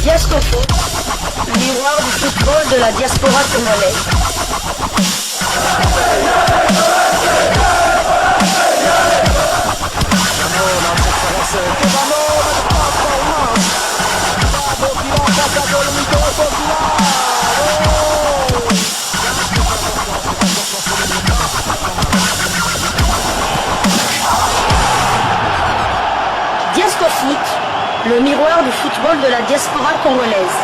Diasco Foot, miroir du football de la diaspora congolaise. Diasco Foot, le miroir du football de la diaspora congolaise.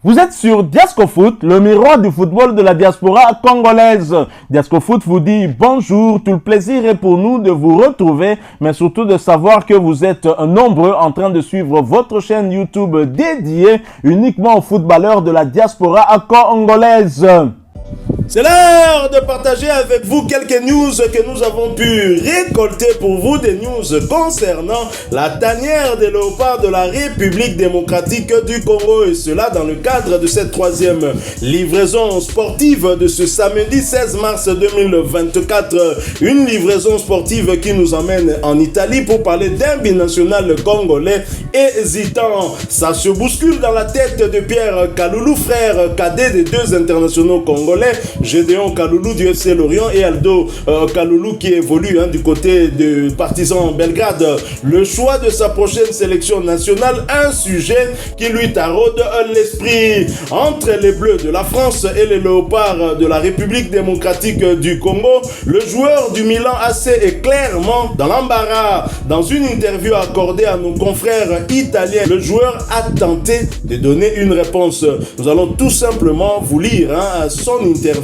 Vous êtes sur Diasco Foot, le miroir du football de la diaspora congolaise. Diasco Foot vous dit bonjour, tout le plaisir est pour nous de vous retrouver, mais surtout de savoir que vous êtes nombreux en train de suivre votre chaîne YouTube dédiée uniquement aux footballeurs de la diaspora congolaise. C'est l'heure de partager avec vous quelques news que nous avons pu récolter pour vous, des news concernant la tanière des léopards de la République démocratique du Congo, et cela dans le cadre de cette troisième livraison sportive de ce samedi 16 mars 2024. Une livraison sportive qui nous emmène en Italie pour parler d'un binational congolais hésitant. Ça se bouscule dans la tête de Pierre Kaloulou, frère cadet des deux internationaux congolais, Gédéon Kaloulou du FC Lorient et Aldo Kaloulou qui évolue du côté de Partizan Belgrade. Le choix de sa prochaine sélection nationale, un sujet qui lui taraude l'esprit. Entre les Bleus de la France et les Léopards de la République démocratique du Congo, le joueur du Milan AC est clairement dans l'embarras. Dans une interview accordée à nos confrères italiens, le joueur a tenté de donner une réponse. Nous allons tout simplement vous lire son interview,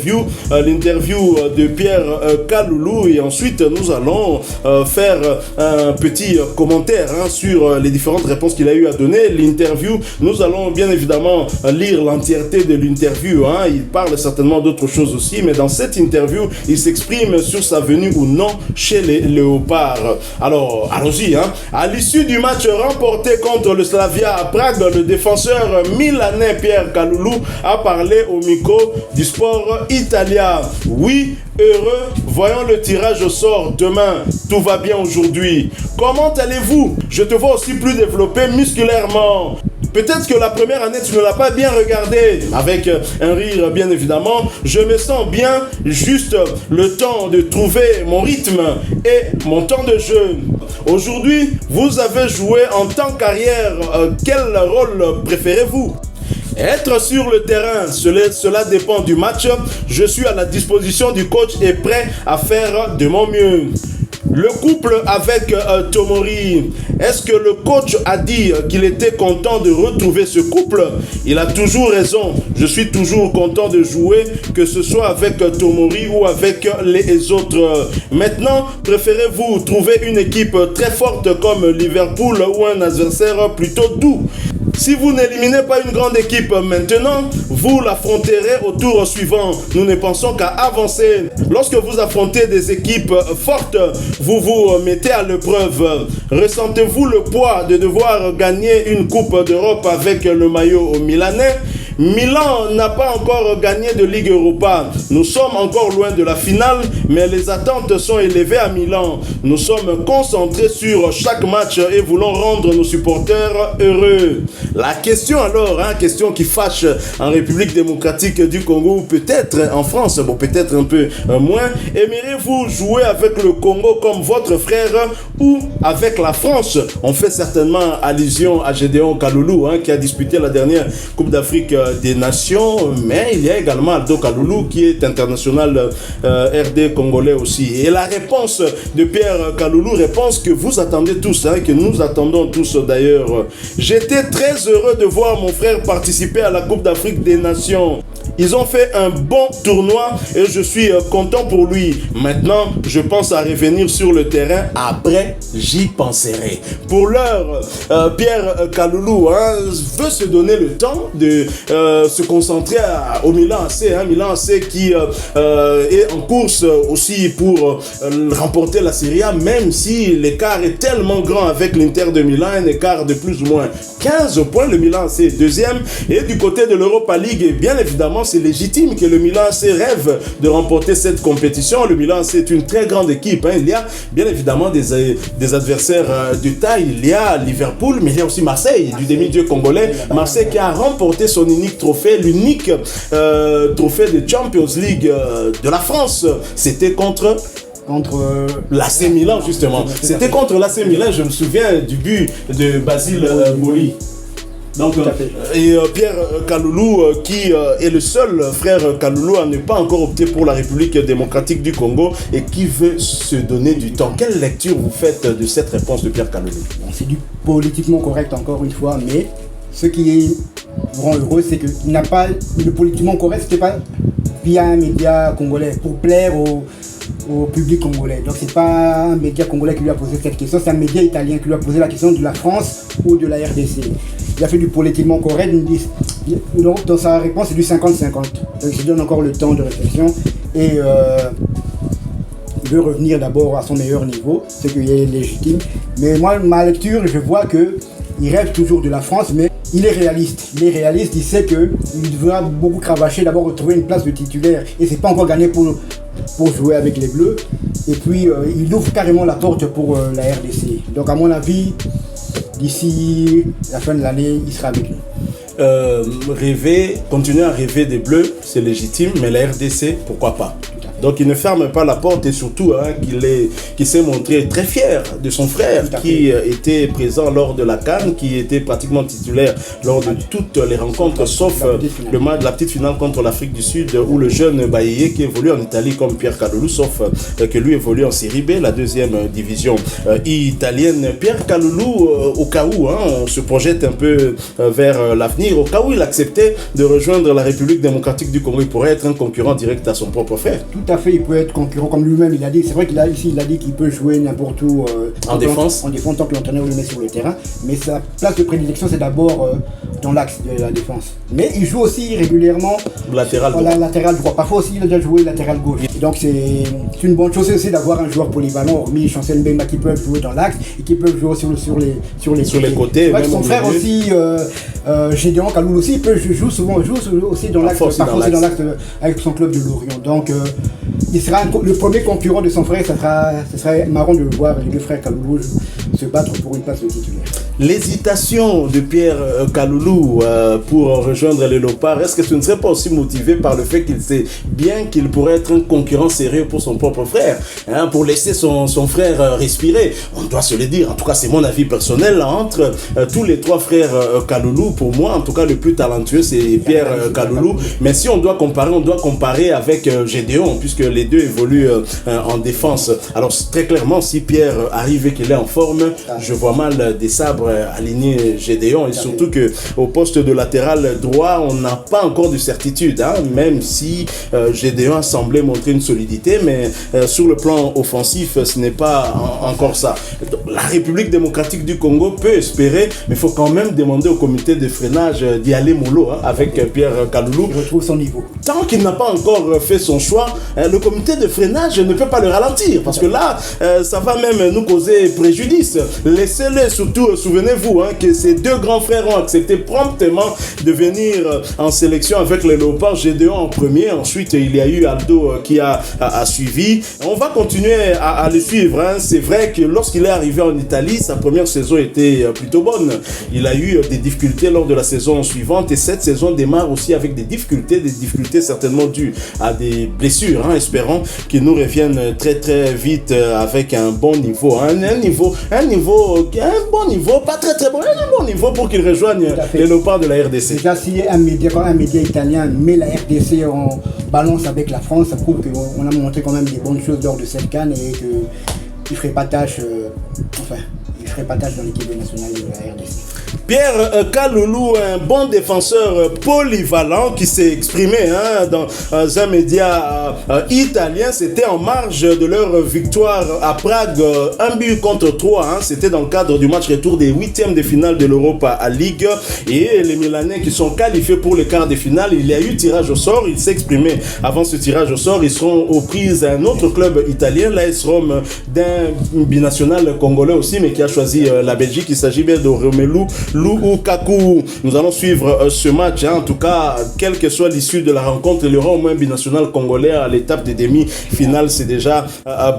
l'interview de Pierre Kaloulou, et ensuite nous allons faire un petit commentaire sur les différentes réponses qu'il a eu à donner. L'interview, nous allons bien évidemment lire l'entièreté de l'interview. Il parle certainement d'autres choses aussi, mais dans cette interview, il s'exprime sur sa venue ou non chez les Léopards. Alors, allons-y. À l'issue du match remporté contre le Slavia à Prague, le défenseur milanais Pierre Kaloulou a parlé au micro du Sport Italia. Oui, heureux, voyons le tirage au sort demain. Tout va bien aujourd'hui. Comment allez-vous? Je te vois aussi plus développé musculairement. Peut-être que la première année, tu ne l'as pas bien regardé. Avec un rire, bien évidemment. Je me sens bien, juste le temps de trouver mon rythme et mon temps de jeu. Aujourd'hui, vous avez joué en tant qu'arrière. Quel rôle préférez-vous? Être sur le terrain, cela dépend du match. Je suis à la disposition du coach et prêt à faire de mon mieux. Le couple avec Tomori, est-ce que le coach a dit qu'il était content de retrouver ce couple? Il a toujours raison. Je suis toujours content de jouer, que ce soit avec Tomori ou avec les autres. Maintenant, préférez-vous trouver une équipe très forte comme Liverpool ou un adversaire plutôt doux? Si vous n'éliminez pas une grande équipe maintenant, vous l'affronterez au tour suivant. Nous ne pensons qu'à avancer. Lorsque vous affrontez des équipes fortes, vous vous mettez à l'épreuve. Ressentez-vous le poids de devoir gagner une coupe d'Europe avec le maillot milanais? Milan n'a pas encore gagné de Ligue Europa. Nous sommes encore loin de la finale, mais les attentes sont élevées à Milan. Nous sommes concentrés sur chaque match et voulons rendre nos supporters heureux. La question alors, question qui fâche en République démocratique du Congo, peut-être en France, peut-être un peu moins. Aimeriez-vous jouer avec le Congo comme votre frère ou avec la France? On fait certainement allusion à Gédéon Kaloulou qui a disputé la dernière Coupe d'Afrique des Nations, mais il y a également Aldo Kaloulou qui est international RD congolais aussi. Et la réponse de Pierre Kaloulou, réponse que vous attendez tous, que nous attendons tous d'ailleurs. J'étais très heureux de voir mon frère participer à la Coupe d'Afrique des Nations. Ils ont fait un bon tournoi et je suis content pour lui. Maintenant, je pense à revenir sur le terrain. Après, j'y penserai. Pour l'heure, Pierre Kaloulou veut se donner le temps de se concentrer au Milan AC. Milan AC qui est en course aussi pour remporter la Serie A, même si l'écart est tellement grand avec l'Inter de Milan, un écart de plus ou moins 15 points. Le Milan AC est deuxième. Et du côté de l'Europa League, bien évidemment, c'est légitime que le Milan AC rêve de remporter cette compétition. Le Milan AC est une très grande équipe. Il y a bien évidemment des adversaires de taille. Il y a Liverpool, mais il y a aussi Marseille, du demi-dieu congolais. Marseille qui a remporté son unique trophée, l'unique trophée de Champions League de la France. C'était contre l'AC Milan, justement. C'était contre l'AC Milan, je me souviens du but de Basile Boli. Donc, et Pierre Kaloulou, qui est le seul frère Kaloulou à ne pas encore opter pour la République démocratique du Congo et qui veut se donner du temps. Quelle lecture vous faites de cette réponse de Pierre Kaloulou? C'est du politiquement correct encore une fois, mais ce qui rend heureux, c'est qu'il n'a pas le politiquement correct, c'était pas via un média congolais pour plaire au public congolais. Donc c'est pas un média congolais qui lui a posé cette question, c'est un média italien qui lui a posé la question de la France ou de la RDC. Il a fait du politiquement correct, donc dans sa réponse c'est du 50-50. Donc il se donne encore le temps de réflexion et il veut revenir d'abord à son meilleur niveau, ce qui est légitime. Mais moi, ma lecture, je vois qu'il rêve toujours de la France, mais il est réaliste. Il sait qu'il devra beaucoup cravacher, d'abord retrouver une place de titulaire. Et c'est pas encore gagné pour jouer avec les Bleus. Et puis, il ouvre carrément la porte pour la RDC. Donc, à mon avis, d'ici la fin de l'année, il sera avec nous. Continuer à rêver des Bleus, c'est légitime, mais la RDC, pourquoi pas? Donc il ne ferme pas la porte et surtout qu'il s'est montré très fier de son frère qui était présent lors de la CAN, qui était pratiquement titulaire lors de toutes les rencontres sauf le match de la petite finale contre l'Afrique du Sud où le jeune Baïe qui évolue en Italie comme Pierre Kaloulou, sauf que lui évolue en Série B, la deuxième division italienne. Pierre Kaloulou, au cas où on se projette un peu vers l'avenir, au cas où il acceptait de rejoindre la République démocratique du Congo, il pourrait être un concurrent direct à son propre frère. Tout à fait, il peut être concurrent comme lui-même, il a dit. C'est vrai qu'il a dit qu'il peut jouer n'importe où en défense tant que l'entraîneur le met sur le terrain. Mais sa place de prédilection, c'est d'abord dans l'axe de la défense. Mais il joue aussi régulièrement latéral droit. Parfois aussi, il a déjà joué latéral gauche. Et donc c'est une bonne chose aussi d'avoir un joueur polyvalent, hormis Chancel Mbemba qui peuvent jouer dans l'axe et qui peuvent jouer sur les côtés. Même son frère aussi, Gédéon Kaloulou aussi, il joue aussi dans l'axe, parfois aussi dans l'axe avec son club de Lorient. Donc il sera le premier concurrent de son frère. Ce serait marrant de voir les deux frères Kaloulou se battre pour une place de titulaire. L'hésitation de Pierre Kaloulou pour rejoindre les Léopards, est-ce que ce ne serait pas aussi motivé par le fait qu'il sait bien qu'il pourrait être un concurrent sérieux pour son propre frère, pour laisser son frère respirer? On doit se le dire, en tout cas c'est mon avis personnel, entre tous les trois frères Kaloulou, pour moi en tout cas le plus talentueux c'est Pierre Kaloulou, mais si on doit comparer avec Gédéon, puisque les deux évoluent en défense. Alors très clairement, si Pierre arrive et qu'il est en forme, je vois mal des sabres aligner Gédéon, et surtout que au poste de latéral droit on n'a pas encore de certitude, même si Gédéon a semblé montrer une solidité, mais sur le plan offensif ce n'est pas encore ça. Donc, la République démocratique du Congo peut espérer, mais il faut quand même demander au comité de freinage d'y aller mollo avec Pierre Kaloulou. Il retrouve son niveau. Tant qu'il n'a pas encore fait son choix, le comité de freinage ne peut pas le ralentir, parce que là ça va même nous causer préjudice. Laissez-le, surtout souvenez-vous que ces deux grands frères ont accepté promptement de venir en sélection avec les Léopards. Gédéon en premier, ensuite il y a eu Aldo qui a suivi. On va continuer à le suivre. C'est vrai que lorsqu'il est arrivé en Italie, sa première saison était plutôt bonne. Il a eu des difficultés lors de la saison suivante et cette saison démarre aussi avec des difficultés certainement dues à des blessures. Espérons qu'il nous revienne très très vite avec un bon niveau, un bon niveau, pas très très bon, un bon niveau pour qu'il rejoigne les Léopards de la RDC. Déjà, si un média italien met la RDC en balance avec la France, ça prouve qu'on a montré quand même des bonnes choses lors de cette CAN et qu'il ne ferait pas tâche, dans l'équipe nationale de la RDC. Pierre Kaloulou, un bon défenseur polyvalent qui s'est exprimé dans un média italien. C'était en marge de leur victoire à Prague, 1-3. C'était dans le cadre du match retour des 8e de finale de l'Europa League. Et les Milanais qui sont qualifiés pour les quarts de finale, il y a eu tirage au sort. Il s'est exprimé avant ce tirage au sort. Ils seront aux prises d'un autre club italien, l'AS Rome, d'un binational congolais aussi, mais qui a choisi la Belgique. Il s'agit bien de Romelu Lukaku. Nous allons suivre ce match. En tout cas, quelle que soit l'issue de la rencontre, il y aura au moins un binational congolais à l'étape des demi-finales. C'est déjà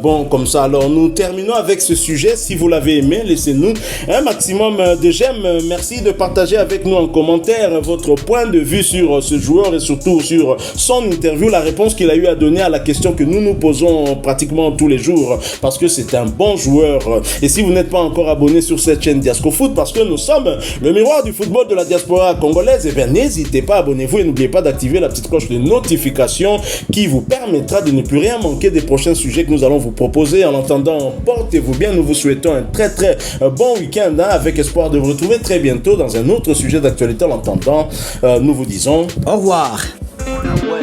bon comme ça. Alors, nous terminons avec ce sujet. Si vous l'avez aimé, laissez-nous un maximum de j'aime. Merci de partager avec nous en commentaire votre point de vue sur ce joueur et surtout sur son interview, la réponse qu'il a eu à donner à la question que nous nous posons pratiquement tous les jours, parce que c'est un bon joueur. Et si vous n'êtes pas encore abonné sur cette chaîne Diasco Foot, parce que nous sommes le miroir du football de la diaspora congolaise, et bien n'hésitez pas, abonnez-vous et n'oubliez pas d'activer la petite cloche de notification qui vous permettra de ne plus rien manquer des prochains sujets que nous allons vous proposer. En attendant, portez-vous bien, nous vous souhaitons un très très bon week-end, avec espoir de vous retrouver très bientôt dans un autre sujet d'actualité. En attendant, nous vous disons au revoir. Ouais.